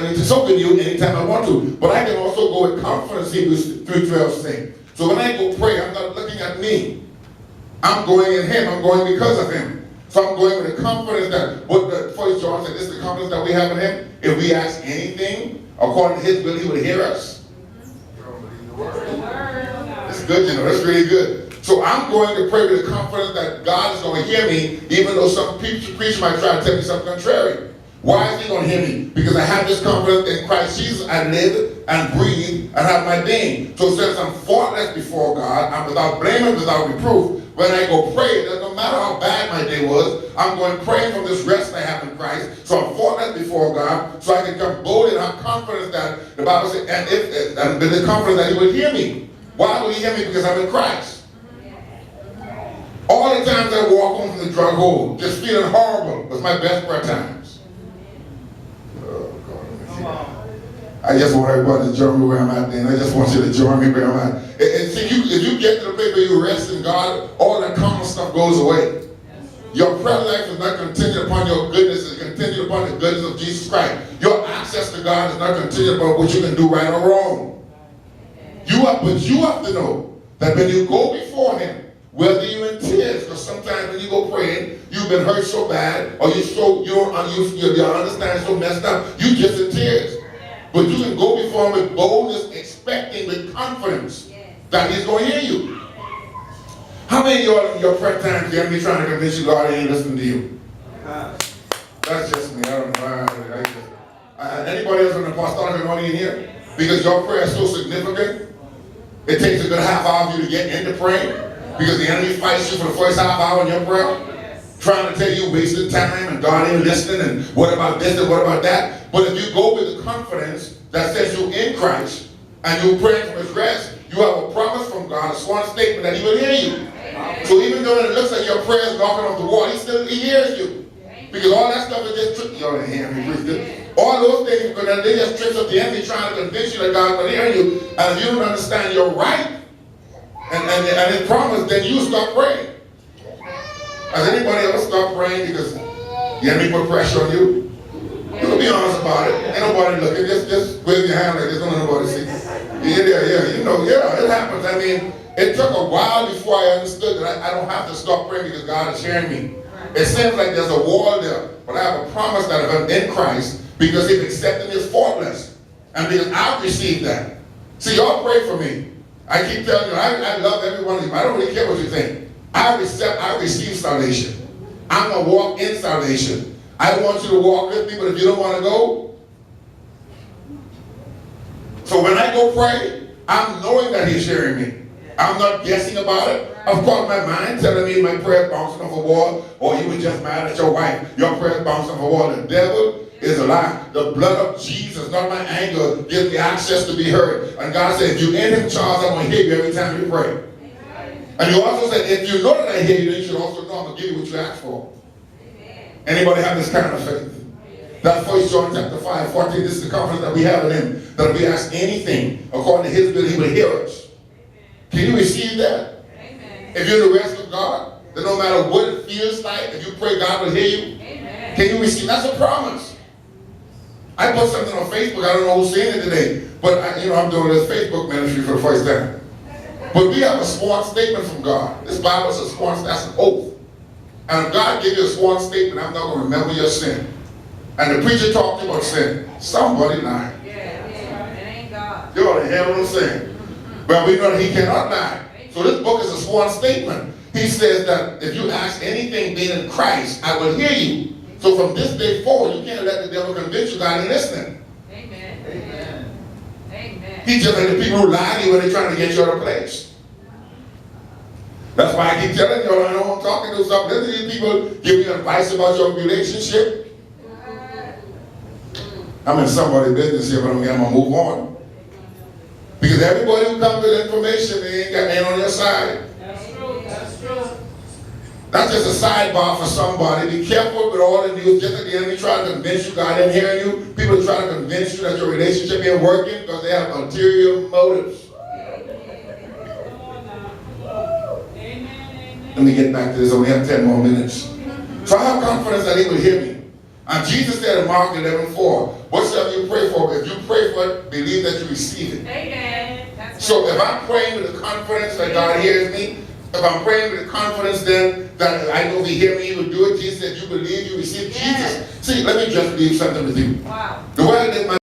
God to soak in you anytime I want to. But I can also go with confidence, Hebrews 3:12 saying. So when I go pray, I'm not looking at me. I'm going in him. I'm going because of him. So I'm going with the confidence that what the first John said, this is the confidence that we have in him. If we ask anything according to his will, he will hear us. That's good, you know, that's really good. So I'm going to pray with the confidence that God is going to hear me, even though some preacher might try to tell me something contrary. Why is he going to hear me? Because I have this confidence in Christ Jesus. I live and breathe and have my being. So since I'm faultless before God, I'm without blame and without reproof, when I go pray, that no matter how bad my day was, I'm going praying from this rest I have in Christ. So I'm faultless before God, so I can come boldly and have confidence that the Bible says, and the confidence that he will hear me. Why will he hear me? Because I'm in Christ. All the times I walk home from the drug hole, just feeling horrible, was my best prayer times. Oh, God. I just want everybody to join me where I'm at, and I just want you to join me where I'm at. And see, if you get to the place where you rest in God, all that common stuff goes away. Your prayer life is not contingent upon your goodness, it's contingent upon the goodness of Jesus Christ. Your access to God is not contingent upon what you can do right or wrong. But you have to know that when you go before him, whether you're in tears, because sometimes when you go praying, you've been hurt so bad, or your understanding so messed up, you just in tears. But you can go before him with boldness, expecting with confidence that he's going to hear you. How many of y'all in your prayer times the enemy trying to convince you God ain't listening to you? That's just me. I don't know. Anybody else in the apostolic anointing in here? Because your prayer is so significant, it takes a good half hour for you to get into praying. Because the enemy fights you for the first half hour in your prayer, trying to tell you wasted time and God ain't listening and what about this and what about that. But if you go with the confidence that says you're in Christ and you're praying from his rest, you have a promise from God, a sworn statement that he will hear you. So even though it looks like your prayer is knocking off the wall, he hears you. Because all that stuff is just tricks. Y'all didn't hear me. All those things, because they just tricks of the enemy trying to convince you that God will hear you. And if you don't understand your right, and his promise, then you stop praying. Has anybody ever stopped praying because the enemy put pressure on you? You can be honest about it. Ain't nobody looking. Just wave your hand like this. Don't nobody see. It happens. I mean, it took a while before I understood that I don't have to stop praying because God is hearing me. It seems like there's a wall there, but I have a promise that if I'm in Christ, because he's accepting his faultless, and because I've received that. See, y'all pray for me. I keep telling you, I love every one of you. I don't really care what you think. I receive salvation. I'm going to walk in salvation. I want you to walk with me, but if you don't want to go. So when I go pray, I'm knowing that he's hearing me. I'm not guessing about it. Of course, my mind telling me my prayer bouncing off a wall, or you were just mad at your wife. Your prayer bouncing off a wall. The devil is a lie. The blood of Jesus, not my anger, gives me access to be heard. And God said, if you're in him, Charles, I'm going to hear you every time you pray. And you also said, if you know that I hear you, then you should also know I'm going to give you what you asked for. Anybody have this kind of faith? That 1 John chapter 5, 14, this is the confidence that we have in him, that if we ask anything according to his will, he will hear us. Can you receive that? Amen. If you're in the rest of God, then no matter what it feels like, if you pray, God will hear you. Amen. Can you receive? That's a promise. I put something on Facebook. I don't know who's seeing it today, but I'm doing this Facebook ministry for the first time. But we have a sworn statement from God. This Bible is a sworn, that's an oath. And if God gives you a sworn statement, I'm not going to remember your sin. And the preacher talked about sin. Somebody lied. It ain't God. You ought to hear what I'm saying. But we know that he cannot lie. So this book is a sworn statement. He says that if you ask anything being in Christ, I will hear you. So from this day forward, you can't let the devil convince you God ain't listening. Amen. Amen. Amen. He's just like the people who lie to you when they're trying to get you out of place. That's why I keep telling you, I know I'm talking to some. Listen to these people give you advice about your relationship. I'm in somebody's business here, but I'm going to move on. Because everybody who comes with information, they ain't on your side. That's true. That's true. That's just a sidebar for somebody. Be careful with all the news. Just like the enemy trying to convince you God ain't hearing you. People are trying to convince you that your relationship ain't working because they have ulterior motives. Let me get back to this. I only have 10 more minutes. So I have confidence that he will hear me. And Jesus said in Mark 11:4, whatsoever you pray for what? Believe that you receive it. Amen. That's So right. if I'm praying with the confidence that God hears me, if I'm praying with the confidence then that I know if He hear me, He will do it. Jesus said, you believe, you receive Yes. Jesus. See, let me just leave something with you. Wow. The way I did my